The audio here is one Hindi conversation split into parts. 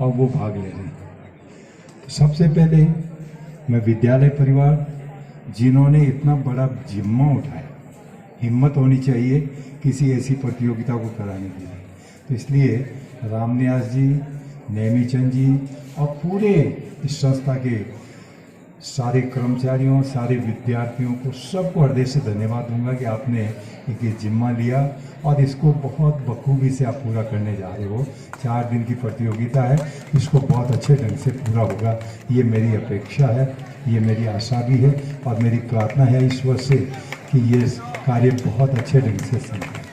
और वो भाग ले रहे हैं। तो सबसे पहले मैं विद्यालय परिवार जिन्होंने इतना बड़ा जिम्मा उठाया, हिम्मत होनी चाहिए किसी ऐसी प्रतियोगिता को कराने के लिए। तो इसलिए रामनिवास जी, नेमीचंद जी और पूरे इस संस्था के सारे कर्मचारियों, सारे विद्यार्थियों को सबको हृदय से धन्यवाद दूंगा कि आपने एक ये जिम्मा लिया और इसको बहुत बखूबी से आप पूरा करने जा रहे हो। 4 दिन की प्रतियोगिता है, इसको बहुत अच्छे ढंग से पूरा होगा, ये मेरी अपेक्षा है, ये मेरी आशा भी है और मेरी प्रार्थना है ईश्वर से कि ये कार्य बहुत अच्छे ढंग से संपन्न।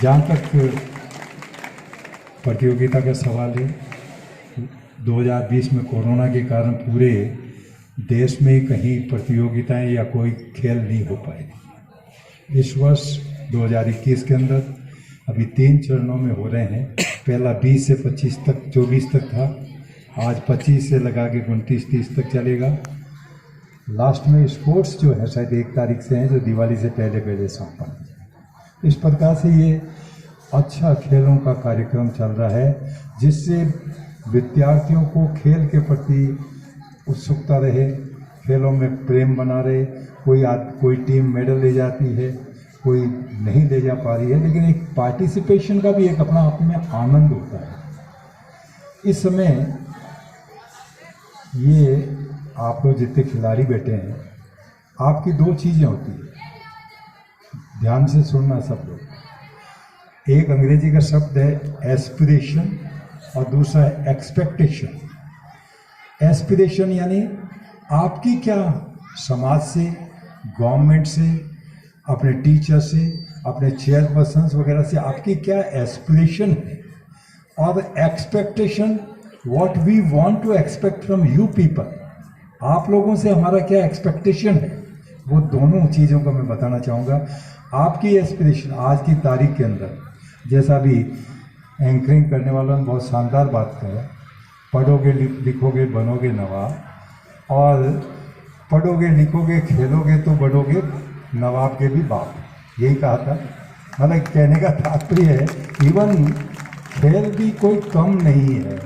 जहाँ तक प्रतियोगिता का सवाल है, 2020 में कोरोना के कारण पूरे देश में कहीं प्रतियोगिताएं या कोई खेल नहीं हो पाए। इस वर्ष 2021 के अंदर अभी 3 चरणों में हो रहे हैं। पहला 20 से 25 तक, 24 तक था, आज 25 से लगा के 29-30 तक चलेगा। लास्ट में स्पोर्ट्स जो है शायद 1 तारीख से हैं, जो दिवाली से पहले पहले संपन्न। इस प्रकार से ये अच्छा खेलों का कार्यक्रम चल रहा है, जिससे विद्यार्थियों को खेल के प्रति उत्सुकता रहे, खेलों में प्रेम बना रहे। कोई टीम मेडल ले जाती है, कोई नहीं ले जा पा रही है, लेकिन एक पार्टिसिपेशन का भी एक अपना आप में आनंद होता है। इस समय ये आप लोग जितने खिलाड़ी बैठे हैं, आपकी 2 चीज़ें होती है, ध्यान से सुनना सब लोग। एक अंग्रेजी का शब्द है एस्पिरेशन और दूसरा है एक्सपेक्टेशन। एस्पिरेशन यानी आपकी क्या समाज से, गवर्नमेंट से, अपने टीचर से, अपने चेयरपर्सन वगैरह से आपकी क्या एस्पिरेशन है, और expectation what we want to expect from you people, आप लोगों से हमारा क्या एक्सपेक्टेशन है। वो दोनों चीज़ों को मैं बताना चाहूँगा। आपकी एस्पिरेशन आज की तारीख के अंदर, जैसा भी एंकरिंग करने वालों ने बहुत शानदार बात कहा, पढ़ोगे लिखोगे बनोगे नवाब, और पढ़ोगे लिखोगे खेलोगे तो बढ़ोगे नवाब के भी बाप, यही कहा था। मतलब कहने का तात्पर्य है इवन खेल भी कोई कम नहीं है।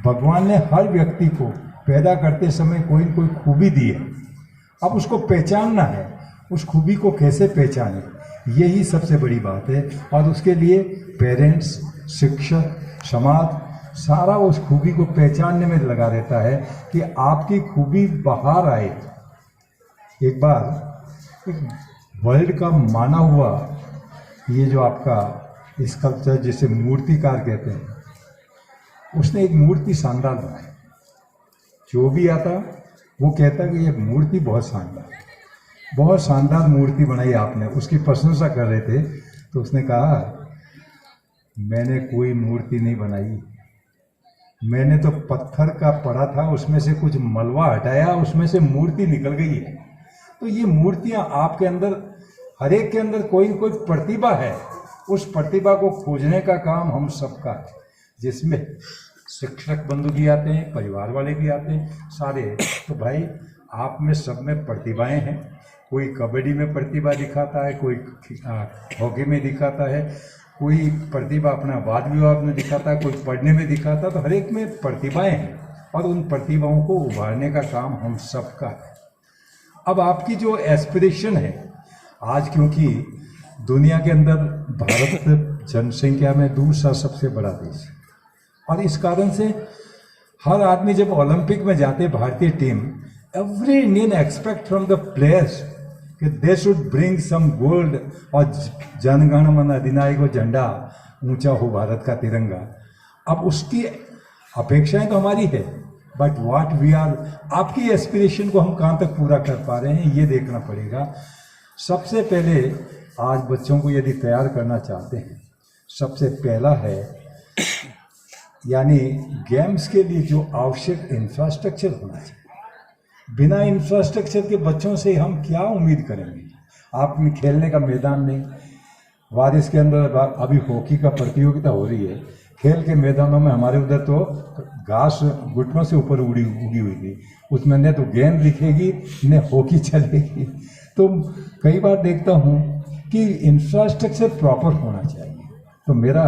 भगवान ने हर व्यक्ति को पैदा करते समय कोई न कोई खूबी दी है, अब उसको पहचानना है, उस खूबी को कैसे पहचाने, यही सबसे बड़ी बात है। और उसके लिए पेरेंट्स, शिक्षक, समाज सारा उस खूबी को पहचानने में लगा रहता है कि आपकी खूबी बाहर आए। एक बार वर्ल्ड का माना हुआ ये जो आपका स्कल्पचर जिसे मूर्तिकार कहते हैं, उसने एक मूर्ति शानदार बनाई। जो भी आता वो कहता कि ये मूर्ति बहुत शानदार मूर्ति बनाई आपने। उसकी प्रशंसा कर रहे थे तो उसने कहा मैंने कोई मूर्ति नहीं बनाई, मैंने तो पत्थर का पड़ा था, उसमें से कुछ मलबा हटाया, उसमें से मूर्ति निकल गई है। तो ये मूर्तियां आपके अंदर, हर एक के अंदर कोई न कोई प्रतिभा है, उस प्रतिभा को खोजने का काम हम सबका है, जिसमें शिक्षक बंधु भी आते हैं, परिवार वाले भी आते हैं, सारे। तो भाई आप में सब में प्रतिभाएं हैं। कोई कबड्डी में प्रतिभा दिखाता है, कोई हॉकी में दिखाता है, कोई प्रतिभा अपना वाद विवाद में दिखाता है, कोई पढ़ने में दिखाता है। तो हर एक में प्रतिभाएं हैं और उन प्रतिभाओं को उभारने का काम हम सबका है। अब आपकी जो एस्पिरेशन है आज, क्योंकि दुनिया के अंदर भारत जनसंख्या में दूसरा सबसे बड़ा देश है, और इस कारण से हर आदमी जब ओलंपिक में जाते भारतीय team, every Indian expect from the players कि they should bring some gold, और जनगण मन अधिनायक झंडा ऊंचा हो, भारत का तिरंगा। अब उसकी अपेक्षाएं तो हमारी है, बट व्हाट वी आर, आपकी एस्पिरेशन को हम कहाँ तक पूरा कर पा रहे हैं ये देखना पड़ेगा। सबसे पहले आज बच्चों को यदि तैयार करना चाहते हैं, सबसे पहला है यानी गेम्स के लिए जो आवश्यक इंफ्रास्ट्रक्चर होना चाहिए। बिना इंफ्रास्ट्रक्चर के बच्चों से हम क्या उम्मीद करेंगे। आप में खेलने का मैदान नहीं, बारिश के अंदर अभी हॉकी का प्रतियोगिता हो रही है, खेल के मैदानों में हमारे उधर तो घास घुटनों से ऊपर उगी हुई थी, उसमें न तो गेंद दिखेगी न हॉकी चलेगी। तो कई बार देखता हूँ कि इंफ्रास्ट्रक्चर प्रॉपर होना चाहिए। तो मेरा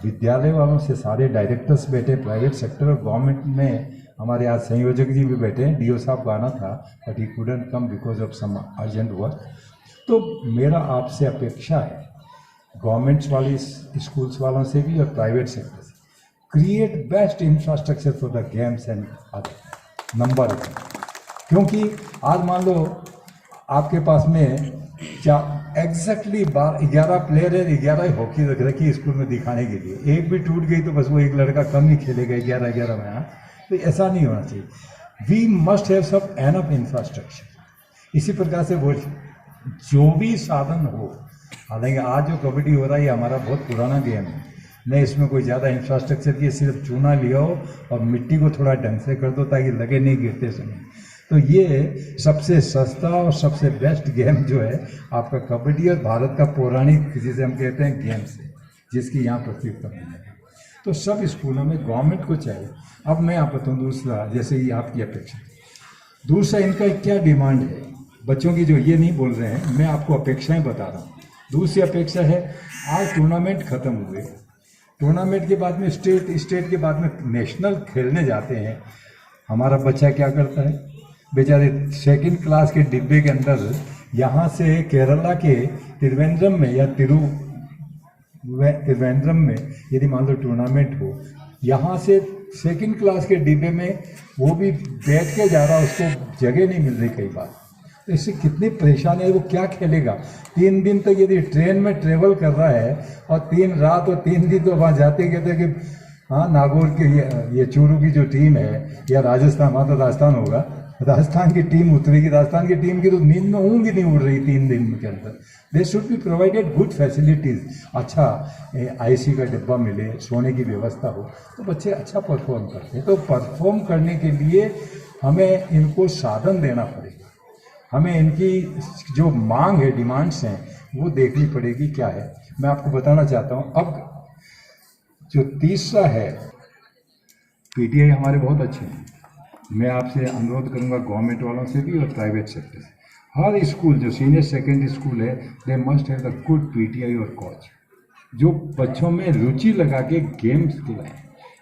विद्यालय वालों से सारे डायरेक्टर्स बैठे, प्राइवेट सेक्टर और गवर्नमेंट में हमारे आज संयोजक जी भी बैठे हैं। डीओ साहब को आना था but he couldn't come because of some urgent work. तो मेरा आपसे अपेक्षा है गवर्नमेंट्स वाली स्कूल्स वालों से भी और प्राइवेट सेक्टर से, create best infrastructure for the games and number. क्योंकि आज मान लो आपके पास में एग्जैक्टली 11 प्लेयर है, 11 हॉकी रख रखी स्कूल में दिखाने के लिए, एक भी टूट गई तो बस वो एक लड़का कम ही खेलेगा 11 में। तो ऐसा नहीं होना चाहिए। We must have some enough infrastructure. इसी प्रकार से वो जो भी साधन हो, हालांकि आज जो कबड्डी हो रहा है ये हमारा बहुत पुराना गेम है, नहीं इसमें कोई ज़्यादा इंफ्रास्ट्रक्चर की, सिर्फ चूना लिया हो और मिट्टी को थोड़ा ढंग से कर दो ताकि लगे नहीं गिरते समय। तो ये सबसे सस्ता और सबसे बेस्ट गेम जो है आपका कबड्डी, और भारत का पौराणिक जिसे हम कहते हैं गेम्स है, जिसकी यहाँ प्रतियोगिता मिल है। तो सब स्कूलों में गवर्नमेंट को चाहिए। अब मैं आप बताऊँ दूसरा, जैसे ये आपकी अपेक्षा, दूसरा इनका क्या डिमांड है बच्चों की, जो ये नहीं बोल रहे हैं, मैं आपको अपेक्षाएं बता रहा हूँ। दूसरी अपेक्षा है, आज टूर्नामेंट खत्म हुए, टूर्नामेंट के बाद में स्टेट के बाद में नेशनल खेलने जाते हैं, हमारा बच्चा क्या करता है बेचारे, सेकंड क्लास के डिब्बे के अंदर यहाँ से केरला के त्रिवेंद्रम में या त्रिवेंद्रम में यदि मान लो टूर्नामेंट हो, यहाँ से सेकंड क्लास के डिब्बे में वो भी बैठ के जा रहा, उसको जगह नहीं मिल रही कई बार। तो इससे कितनी परेशानी है, वो क्या खेलेगा। 3 दिन तक यदि ट्रेन में ट्रेवल कर रहा है और 3 रात और 3 दिन तो वहाँ जाते कहते हैं कि हाँ नागौर के ये चूरू की जो टीम है या राजस्थान, वहाँ तो राजस्थान होगा, राजस्थान की टीम उतरेगी, राजस्थान की टीम की तो नींद में ऊँग ही नहीं उड़ रही 3 दिन के अंदर। They should be provided good facilities, अच्छा आईसी का डिब्बा मिले, सोने की व्यवस्था हो, तो बच्चे अच्छा परफॉर्म करते हैं। तो परफॉर्म करने के लिए हमें इनको साधन देना पड़ेगा, हमें इनकी जो मांग है, डिमांड्स हैं, वो देखनी पड़ेगी क्या है। मैं आपको बताना चाहता हूँ। अब जो तीसरा है, पीटीआई हमारे बहुत अच्छे हैं। मैं आपसे अनुरोध करूंगा गवर्नमेंट वालों से भी और प्राइवेट सेक्टर से, हर स्कूल जो सीनियर सेकेंडरी स्कूल है, they must have the good PTI और कोच, जो बच्चों में रुचि लगा के गेम्स खिलाएं।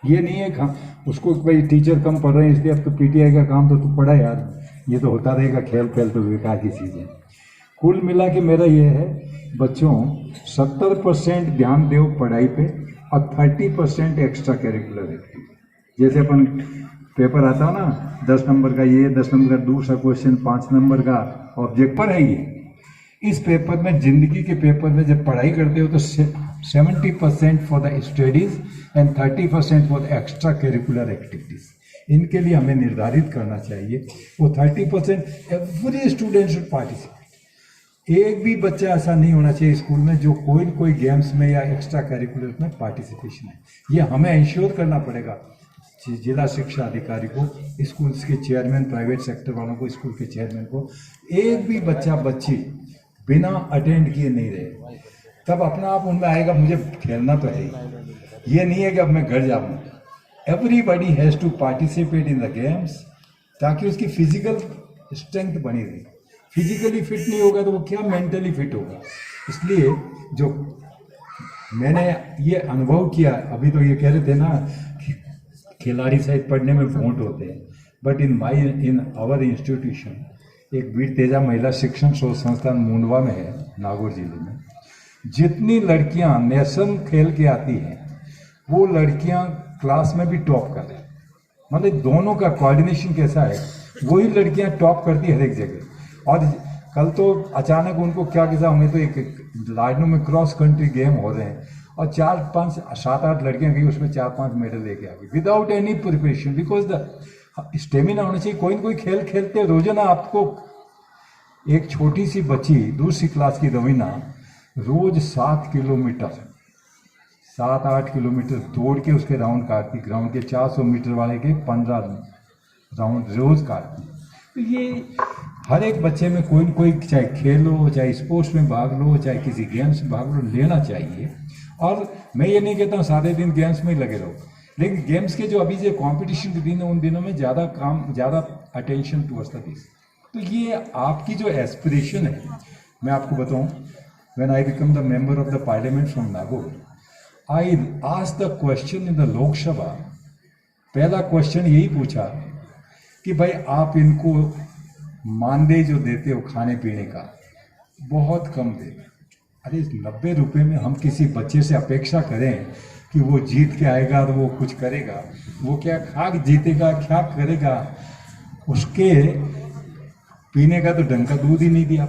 ये नहीं है उसको भाई टीचर कम पढ़ रहे हैं इसलिए अब तो पीटीआई का काम तो तू पढ़ा यार, ये तो होता रहेगा, खेल खेल तो बेकार की चीज़ें। कुल मिला के मेरा ये है, बच्चों 70% ध्यान दो पढ़ाई पे और 30% एक्स्ट्रा करिकुलर एक्टिविटी। जैसे अपन पेपर आता है ना 10 नंबर का, ये 10 नंबर का दूसरा क्वेश्चन, 5 नंबर का ऑब्जेक्ट पर है ये। इस पेपर में, जिंदगी के पेपर में जब पढ़ाई करते हो तो 70% for the studies and 30% for the extra curricular activities. इनके लिए हमें निर्धारित करना चाहिए। वो 30% एवरी स्टूडेंट शुड पार्टिसिपेट। एक भी बच्चा ऐसा नहीं होना चाहिए स्कूल में जो कोई न कोई गेम्स में या एक्स्ट्रा करिकुलर में पार्टिसिपेशन है। ये हमें इंश्योर करना पड़ेगा जिला शिक्षा अधिकारी को, स्कूल्स के चेयरमैन, प्राइवेट सेक्टर वालों को, स्कूल के चेयरमैन को, एक भी बच्चा बच्ची बिना अटेंड किए नहीं रहे, तब अपना आप उनमें आएगा मुझे खेलना तो है ही। ये नहीं है कि अब मैं घर जाऊँ। Everybody has to participate in the games ताकि उसकी फिजिकल स्ट्रेंथ बनी रहे। फिजिकली फिट नहीं होगा तो वो क्या मेंटली फिट होगा। इसलिए जो मैंने ये अनुभव किया, अभी तो ये कह रहे थे ना कि खिलाड़ी सहित पढ़ने में वोट होते हैं, बट इन आवर इंस्टीट्यूशन एक वीर तेजा महिला शिक्षण शोध संस्थान मुंडवा में है, नागौर जिले में। जितनी लड़कियां नेशनल खेल के आती हैं वो लड़कियां क्लास में भी टॉप कर रही हैं। मतलब दोनों का कोऑर्डिनेशन कैसा है, वही लड़कियां टॉप करती हर एक जगह। और कल तो अचानक उनको क्या किया, हमें तो एक लाडनू में क्रॉस कंट्री गेम हो रहे हैं और 4, 5, 7, 8 लड़कियां गई, उसमें 4, 5 मेडल लेके आ गई without any preparation, because the stamina होना चाहिए। कोई ना कोई खेल खेलते हैं रोजाना। आपको एक छोटी सी बच्ची दूसरी क्लास की रवीना रोज 7 किलोमीटर 7-8 किलोमीटर दौड़ के उसके राउंड काटती, ग्राउंड के 400 मीटर वाले के 15 राउंड रोज काटती। तो ये हर एक बच्चे में कोई न कोई, चाहे खेल हो, चाहे स्पोर्ट्स में भाग लो, चाहे किसी गेम्स में भाग लो, लेना चाहिए। और मैं ये नहीं कहता हूँ सारे दिन गेम्स में ही लगे रहो, लेकिन गेम्स के जो अभी जो कॉम्पिटिशन के दिन है उन दिनों में ज़्यादा अटेंशन टुवर्ड्स द दिस। तो ये आपकी जो एस्पिरेशन है, मैं आपको बताऊँ, when I become the member of the parliament from Nagaur, I asked the question in the Lok Sabha. पहला क्वेश्चन यही पूछा कि भाई आप इनको मानदेय जो देते हो खाने पीने का बहुत कम देते। अरे 90 रुपये में हम किसी बच्चे से अपेक्षा करें कि वो जीत के आएगा तो वो कुछ करेगा, वो क्या खा जीतेगा, क्या करेगा? उसके पीने का तो ढंग का दूध ही नहीं दिया।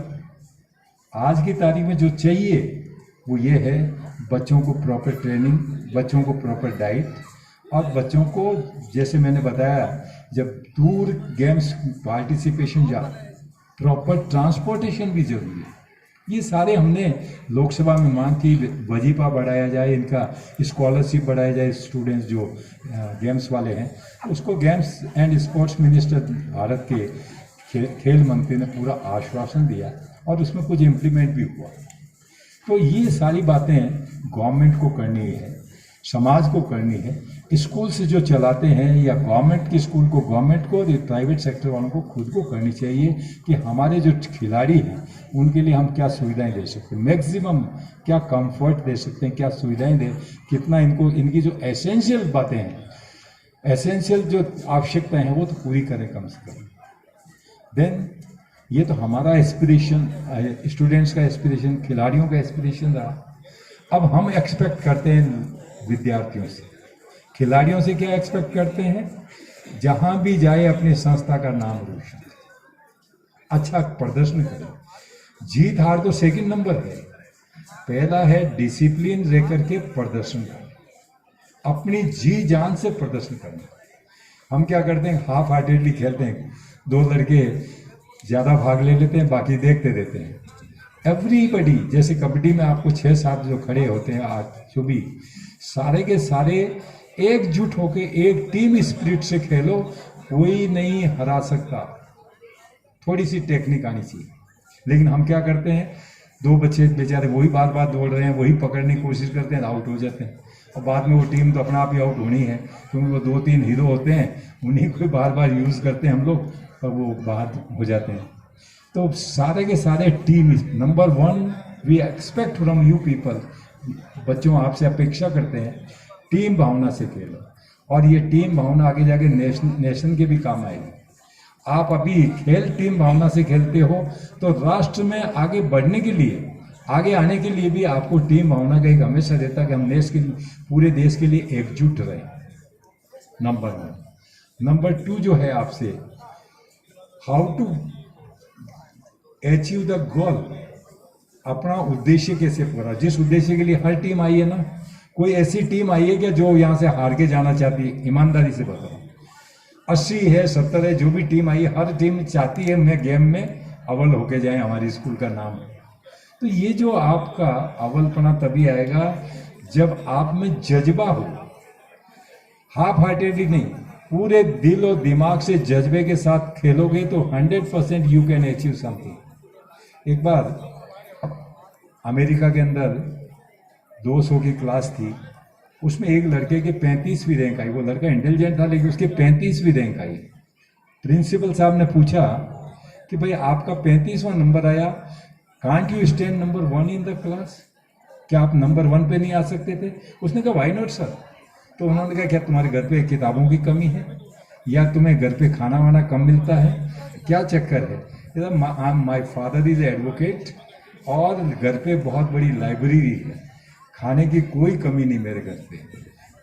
आज की तारीख में जो चाहिए वो ये है, बच्चों को प्रॉपर ट्रेनिंग, बच्चों को प्रॉपर डाइट, और बच्चों को जैसे मैंने बताया जब दूर गेम्स पार्टिसिपेशन जा, प्रॉपर ट्रांसपोर्टेशन भी जरूरी है। ये सारे हमने लोकसभा में मांग की, वजीफा बढ़ाया जाए, इनका स्कॉलरशिप बढ़ाया जाए, स्टूडेंट्स जो गेम्स वाले हैं उसको games and sports minister Bharat के खेल मंत्री ने पूरा आश्वासन दिया और उसमें कुछ इम्प्लीमेंट भी हुआ। तो ये सारी बातें गवर्नमेंट को करनी है, समाज को करनी है। स्कूल से जो चलाते हैं या गवर्नमेंट की स्कूल को गवर्नमेंट को, और प्राइवेट सेक्टर वालों को खुद को करनी चाहिए कि हमारे जो खिलाड़ी हैं उनके लिए हम क्या सुविधाएं दे सकते हैं, मैक्सिमम क्या कंफर्ट दे सकते हैं, क्या सुविधाएं दे, कितना इनको इनकी जो एसेंशियल बातें हैं, एसेंशियल जो आवश्यकताएं हैं वो तो पूरी करें कम से कम। देन ये तो हमारा एस्पिरेशन, स्टूडेंट्स का एस्पिरेशन, खिलाड़ियों का एस्पिरेशन रहा। अब हम एक्सपेक्ट करते हैं विद्यार्थियों से, खिलाड़ियों से क्या एक्सपेक्ट करते हैं? जहां भी जाए अपनी संस्था का नाम रोशन करे, अच्छा प्रदर्शन करे। जीत हार तो सेकंड नंबर है, पहला है डिसिप्लिन रह करके प्रदर्शन करना, अपनी जी जान से प्रदर्शन करना। हम क्या करते हैं, हाफ हार्टेडली खेलते हैं, दो लड़के ज़्यादा भाग ले लेते हैं, बाकी देखते रहते हैं। एवरीबडी, जैसे कबड्डी में आपको 6-7 जो खड़े होते हैं आज जो भी, सारे के सारे एकजुट होके एक टीम स्पिरिट से खेलो, कोई नहीं हरा सकता। थोड़ी सी टेक्निक आनी चाहिए, लेकिन हम क्या करते हैं, दो बच्चे बेचारे वही बार बार दौड़ रहे हैं, वही पकड़ने की कोशिश करते हैं, आउट हो जाते हैं। और बाद में वो टीम तो अपना आप ही आउट होनी है, क्योंकि वो 2-3 हीरो होते हैं, उन्हीं को बार बार यूज़ करते हैं हम लोग, और वो बाहर हो जाते हैं। तो सारे के सारे team, number 1 we expect from you people, बच्चों आपसे अपेक्षा करते हैं टीम भावना से खेलो, और ये टीम भावना आगे जाके नेशन के भी काम आएगी। आप अभी खेल टीम भावना से खेलते हो तो राष्ट्र में आगे बढ़ने के लिए, आगे आने के लिए भी आपको टीम भावना का एक हमेशा रहता है कि हम देश के पूरे देश के लिए एकजुट रहे, नंबर 1। नंबर 2 जो है आपसे, how to achieve the goal, अपना उद्देश्य कैसे पूरा, जिस उद्देश्य के लिए हर टीम आई है ना, कोई ऐसी टीम आई है क्या जो यहाँ से हार के जाना चाहती है? ईमानदारी से बताओ। 80 है, 70 है, जो भी टीम आई है, हर टीम चाहती है मैं गेम में अव्वल होके जाए, हमारी स्कूल का नाम है। तो ये जो आपका अव्वलपना तभी आएगा जब आप में जज्बा हो, हाफ हार्टेडली नहीं, पूरे दिल और दिमाग से जज्बे के साथ खेलोगे तो 100% यू कैन अचीव समथिंग। एक बार अमेरिका के अंदर 200 की क्लास थी, उसमें एक लड़के के 35वीं रैंक आई। वो लड़का इंटेलिजेंट था लेकिन उसके 35वीं रैंक आई। प्रिंसिपल साहब ने पूछा कि भाई आपका 35वां नंबर आया, can't you stand number 1 in the class, क्या आप नंबर 1 पे नहीं आ सकते थे? उसने कहा व्हाई नॉट सर। तो उन्होंने कहा क्या तुम्हारे घर पे किताबों की कमी है, या तुम्हें घर पे खाना वाना कम मिलता है, क्या चक्कर है? माई फादर इज एडवोकेट और घर पे बहुत बड़ी लाइब्रेरी है, खाने की कोई कमी नहीं मेरे घर पे।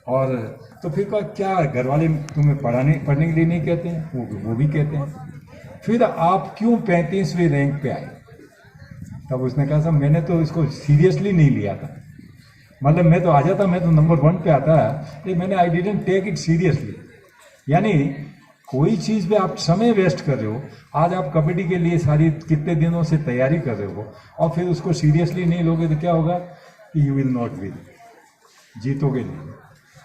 और तो फिर क्या घर वाले तुम्हें पढ़ने के लिए नहीं कहते हैं? वो भी कहते हैं। फिर आप क्यों 35वीं रैंक पे आए? तब उसने कहा साहब मैंने तो इसको सीरियसली नहीं लिया था, मतलब मैं तो आ जाता, मैं तो नंबर 1 पे आता है, लेकिन मैंने I didn't take it seriously. यानी कोई चीज़ पे आप समय वेस्ट कर रहे हो, आज आप कबड्डी के लिए सारी कितने दिनों से तैयारी कर रहे हो और फिर उसको सीरियसली नहीं लोगे तो क्या होगा कि यू विल नॉट विन, जीतोगे नहीं।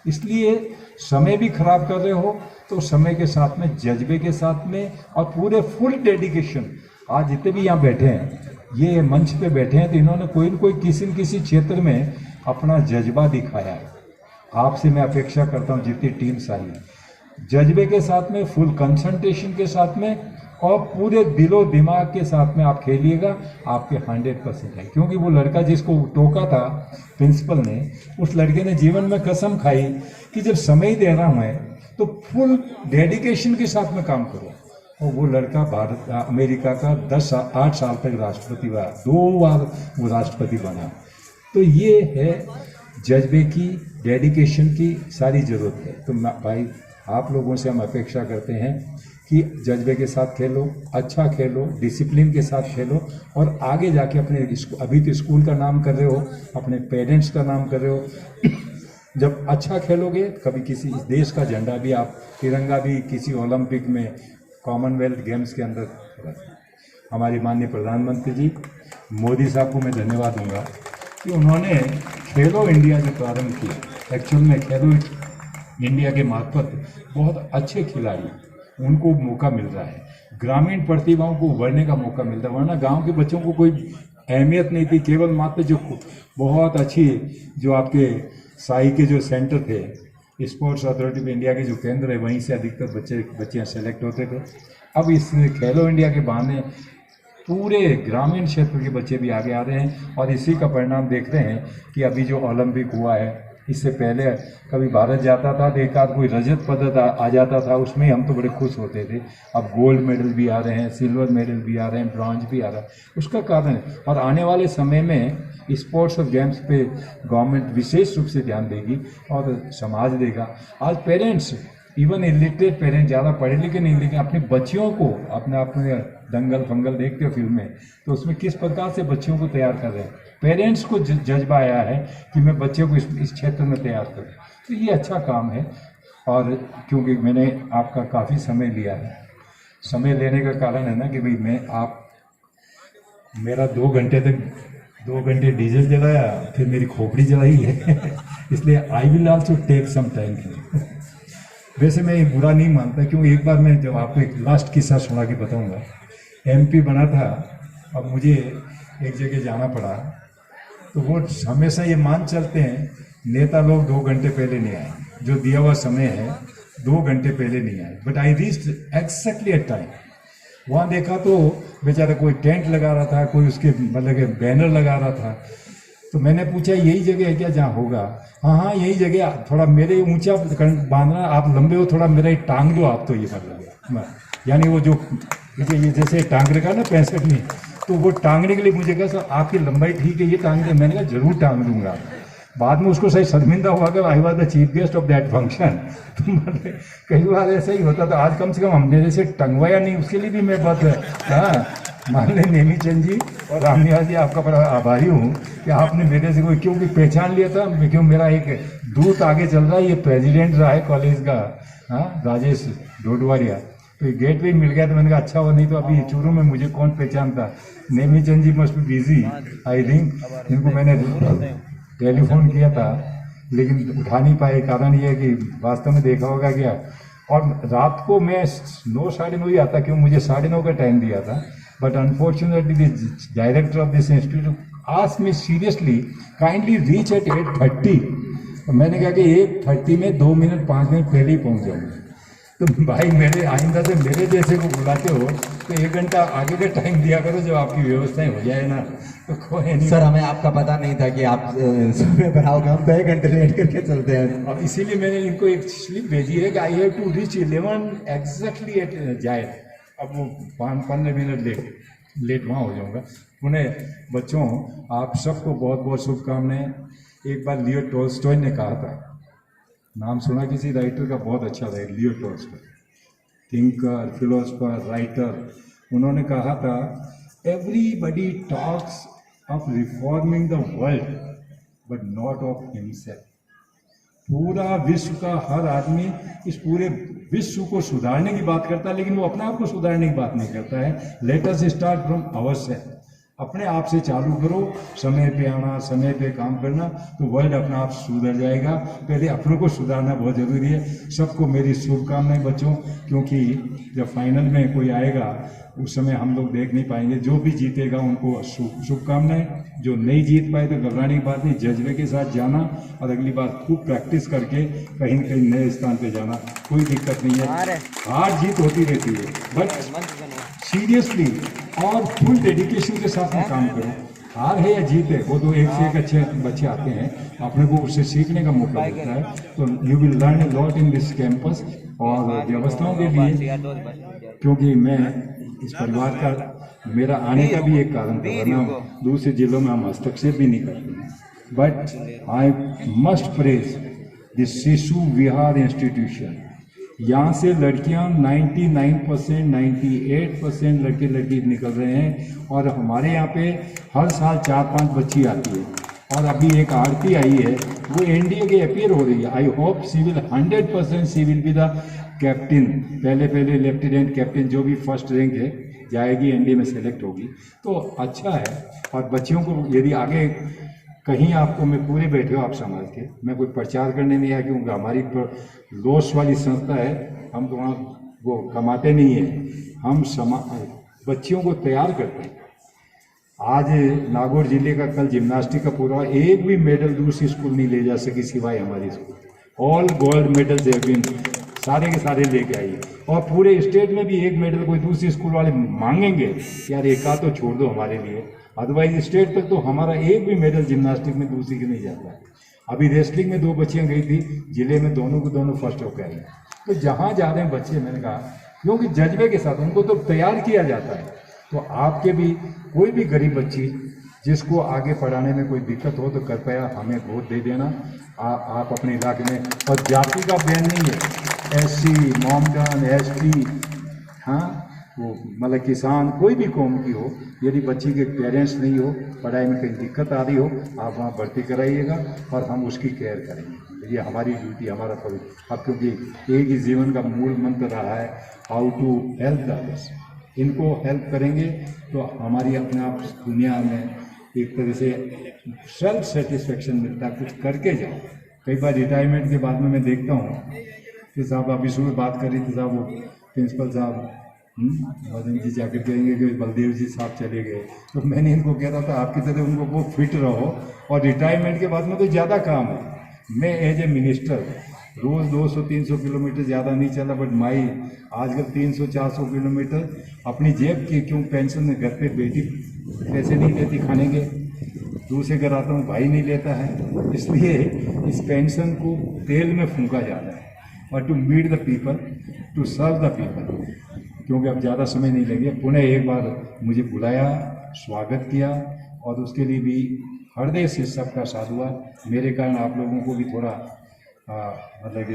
इसलिए समय भी खराब कर रहे हो तो समय के साथ में, जज्बे के साथ में और पूरे फुल डेडिकेशन। आज जितने भी यहाँ बैठे हैं, ये मंच पे बैठे हैं, तो इन्होंने कोई न कोई किसी न किसी क्षेत्र में अपना जज्बा दिखाया है। आपसे मैं अपेक्षा करता हूँ जितनी टीम्स आई, जज्बे के साथ में, फुल कंसंट्रेशन के साथ में और पूरे दिलो दिमाग के साथ में आप खेलिएगा, आपके 100% है। क्योंकि वो लड़का जिसको टोका था प्रिंसिपल ने, उस लड़के ने जीवन में कसम खाई कि जब समय दे रहा हूँ मैं तो फुल डेडिकेशन के साथ में काम करूँ। और वो लड़का अमेरिका का 8 साल तक राष्ट्रपति हुआ, 2 बार वो राष्ट्रपति बना। तो ये है जज्बे की, डेडिकेशन की सारी ज़रूरत है। तो भाई आप लोगों से हम अपेक्षा करते हैं कि जज्बे के साथ खेलो, अच्छा खेलो, डिसिप्लिन के साथ खेलो, और आगे जाके अपने अभी तो स्कूल का नाम कर रहे हो, अपने पेरेंट्स का नाम कर रहे हो। जब अच्छा खेलोगे कभी किसी देश का झंडा भी, आप तिरंगा भी किसी ओलंपिक में, कॉमनवेल्थ गेम्स के अंदर। हमारे माननीय प्रधानमंत्री जी मोदी साहब को मैं धन्यवाद दूंगा कि उन्होंने खेलो इंडिया जो प्रारंभ किया। एक्चुअल में खेलो इंडिया के मार्फत बहुत अच्छे खिलाड़ी, उनको मौका मिल रहा है, ग्रामीण प्रतिभाओं को उभरने का मौका मिलता है। वरना गांव के बच्चों को कोई अहमियत नहीं थी, केवल मात्र जो बहुत अच्छी जो आपके साई के जो सेंटर थे, स्पोर्ट्स अथॉरिटी ऑफ इंडिया के जो केंद्र है, वहीं से अधिकतर बच्चियाँ सेलेक्ट होते थे। अब इस खेलो इंडिया के बहाने पूरे ग्रामीण क्षेत्र के बच्चे भी आगे आ रहे हैं, और इसी का परिणाम देख रहे हैं कि अभी जो ओलंपिक हुआ है, इससे पहले कभी भारत जाता था तो एक आध कोई रजत पदक आ जाता था, उसमें हम तो बड़े खुश होते थे। अब गोल्ड मेडल भी आ रहे हैं, सिल्वर मेडल भी आ रहे हैं, ब्रॉन्ज भी आ रहा है। उसका कारण है, और आने वाले समय में स्पोर्ट्स और गेम्स पे गवर्नमेंट विशेष रूप से ध्यान देगी और समाज देगा। आज पेरेंट्स, इवन इलिटरेट पेरेंट्स, ज़्यादा पढ़े लिखे नहीं, लेकिन अपनी बच्चियों को, अपने आप में दंगल फंगल देखते हो फिल्में, तो उसमें किस प्रकार से बच्चियों को तैयार कर रहे हैं। पेरेंट्स को जज्बा आया है कि मैं बच्चे को इस क्षेत्र में तैयार करूँ, तो ये अच्छा काम है। और क्योंकि मैंने आपका काफ़ी समय लिया है, समय लेने का कारण है ना कि भाई मेरा 2 घंटे डीजल जलाया, फिर मेरी खोपड़ी जलाई है इसलिए I will also take some time. वैसे मैं बुरा नहीं मानता, क्योंकि एक बार मैं जब आपको एक लास्ट किस्सा सुना के बताऊंगा। MP बना था, अब मुझे एक जगह जाना पड़ा, तो वो हमेशा ये मान चलते हैं नेता लोग 2 घंटे पहले नहीं आए, जो दिया हुआ समय है 2 घंटे पहले नहीं आए। But I reached exactly at time. वहाँ देखा तो बेचारा कोई टेंट लगा रहा था, कोई उसके मतलब बैनर लगा रहा था। तो मैंने पूछा यही जगह है क्या जहाँ होगा? हाँ यही जगह, थोड़ा मेरे ऊंचा बांधना, आप लंबे हो, थोड़ा मेरा एक टांग दो आप, तो ये मतलब यानी वो जो ये जैसे टांग रखा ना 65 में, तो वो टांगने के लिए मुझे कहा सर आपकी लंबाई ठीक है, ये टांग दे। मैंने कहा जरूर टांग दूंगा। बाद में उसको सही शर्मिंदा हुआ कि I was the chief guest of that function. तो मतलब कई बार ऐसा ही होता था। आज कम से कम हमने जैसे टंगवाया नहीं, उसके लिए भी मैं बहुत मान लें नेमीचंद जी और रामनिवास जी, आपका बड़ा आभारी हूँ कि आपने मेरे से कोई क्योंकि पहचान लिया था। क्यों मेरा एक दूत आगे चल रहा है, ये प्रेसिडेंट रहा है कॉलेज का, राजेश डोडवारिया, तो ये गेट पे मिल गया। तो मैंने कहा अच्छा हुआ, नहीं तो अभी चूरू में मुझे कौन पहचानता। Nemichand ji must be busy I think. इनको मैंने टेलीफोन किया था लेकिन उठा नहीं पाए। कारण ये है कि वास्तव में देखा होगा क्या, और रात को मैं 9 साढ़े 9 ही आता, क्यों मुझे 9:30 का टाइम दिया था। But unfortunately the director of this institute asked me seriously kindly reach at 8:30। तो मैंने कहा कि 8:30 में 2 मिनट 5 मिनट पहले ही पहुंच जाऊंगा। तो भाई मेरे आइंदा से मेरे जैसे को बुलाते हो तो 1 घंटा आगे का टाइम दिया करो, जब आपकी व्यवस्थाएं हो जाए ना। तो कोई नहीं सर, हमें आपका पता नहीं था कि आप समय पर आओगे, हम 2 घंटे लेट करके चलते हैं। और इसीलिए मैंने इनको एक स्लिप भेजी है कि I have to reach 11 exactly at जाए। अब वो 15 मिनट लेट वहाँ हो जाऊँगा। उन्हें बच्चों आप सबको बहुत बहुत शुभकामनाएं। एक बार लियो टॉल्स्टॉय ने कहा था, नाम सुना किसी राइटर का, बहुत अच्छा था, Leo Tolstoy, thinker, philosopher, writer. उन्होंने कहा था everybody talks of reforming the world but not of himself. पूरा विश्व का हर आदमी इस पूरे विश्व को सुधारने की बात करता है, लेकिन वो अपने आप को सुधारने की बात नहीं करता है। Let us start from ourselves. अपने आप से चालू करो, समय पे आना, समय पे काम करना, तो वर्ल्ड अपना आप सुधर जाएगा। पहले अपनों को सुधारना बहुत ज़रूरी है। सबको मेरी शुभकामनाएं बच्चों, क्योंकि जब फाइनल में कोई आएगा उस समय हम लोग देख नहीं पाएंगे। जो भी जीतेगा उनको शुभकामनाएं, जो नहीं जीत पाए तो घबराने की बात नहीं, जज्बे के साथ जाना और अगली बार खूब प्रैक्टिस करके कहीं न कहीं नए स्थान पे जाना, कोई दिक्कत नहीं है। हार जीत होती रहती है, बट सीरियसली और फुल डेडिकेशन के साथ में काम करो। हार है या जीत है, वो तो एक से एक अच्छे बच्चे आते हैं, अपने को उससे सीखने का मौका मिलता है। तो you will learn a lot in this campus. और व्यवस्थाओं के लिए, क्योंकि मैं इस परिवार का, मेरा आने का भी एक कारण था, वरना दूसरे जिलों में हम हस्तक्षेप भी नहीं करते। But I must praise this शिशु विहार इंस्टीट्यूशन। यहाँ से लड़कियाँ 99%, 98% लड़के लड़की निकल रहे हैं, और हमारे यहाँ पे हर साल 4-5 बच्ची आती है। और अभी एक आरती आई है, वो एनडीए के अपीयर हो रही है। I hope she will 100% she will be the captain, पहले लेफ्टिनेंट कैप्टन, जो भी फर्स्ट रैंक है जाएगी, एनडीए में सेलेक्ट होगी, तो अच्छा है। और बच्चियों को यदि आगे कहीं आपको, मैं पूरे बैठे हो आप समाज के, मैं कोई प्रचार करने नहीं आया, क्योंकि हमारी लॉस वाली संस्था है, हम तो वहाँ वो कमाते नहीं है, हम बच्चियों को तैयार करते हैं। आज नागौर जिले का कल जिम्नास्टिक का पूरा एक भी मेडल दूसरी स्कूल नहीं ले जा सकी सिवाय हमारी school. All gold medals have been, सारे के सारे लेके आई। और पूरे स्टेट में भी एक मेडल कोई दूसरी स्कूल वाले मांगेंगे, यार एक आध तो छोड़ दो हमारे लिए, अदरवाइज स्टेट तक तो हमारा एक भी मेडल जिम्नास्टिक में दूसरी के नहीं जाता है। अभी रेसलिंग में 2 बच्चियाँ गई थी जिले में, दोनों को दोनों फर्स्ट होकर आई। तो जहाँ जा रहे हैं बच्चे, मैंने कहा क्योंकि जज्बे के साथ उनको तो तैयार किया जाता है। तो आपके भी कोई भी गरीब बच्ची जिसको आगे पढ़ाने में कोई दिक्कत हो तो कृपया हमें वोट दे देना। आप अपने इलाके में, और जाति का बैन नहीं है, एससी, मोमडन, एसटी, हाँ वो मतलब किसान, कोई भी कौम की हो, यदि बच्ची के पेरेंट्स नहीं हो, पढ़ाई में कहीं दिक्कत आ रही हो, आप वहाँ भर्ती कराइएगा और हम उसकी केयर करेंगे। ये हमारी ड्यूटी, हमारा फर्ज। अब क्योंकि एक ही जीवन का मूल मंत्र रहा है, how to help the others, इनको हेल्प करेंगे तो हमारी अपने आप दुनिया में एक तरह से सेल्फ सेटिस्फेक्शन मिलता है, कुछ करके जाओ। कई बार रिटायरमेंट के बाद में मैं देखता हूँ कि साहब अभी सुबह बात कर रही थी, साहब वो प्रिंसिपल साहब मदन जी जाकर कहेंगे कि बलदेव जी साहब चले गए, तो मैंने इनको कह रहा था आपकी तरह उनको वो फिट रहो, और रिटायरमेंट के बाद में तो ज़्यादा काम है। मैं एज ए मिनिस्टर रोज़ 200-300 किलोमीटर ज़्यादा नहीं चला, बट माई आजकल 300-400 किलोमीटर अपनी जेब की, क्यों पेंशन में घर पे बेटी पैसे नहीं देती खाने के, दूसरे घर आता हूँ भाई नहीं लेता है, इसलिए इस पेंशन को तेल में फूंका जाता है। और to meet the people, to serve the people, क्योंकि अब ज़्यादा समय नहीं लगे। पुनः एक बार मुझे बुलाया, स्वागत किया, और उसके लिए भी हृदय से सबका साधुवाद। मेरे कारण आप लोगों को भी थोड़ा मतलब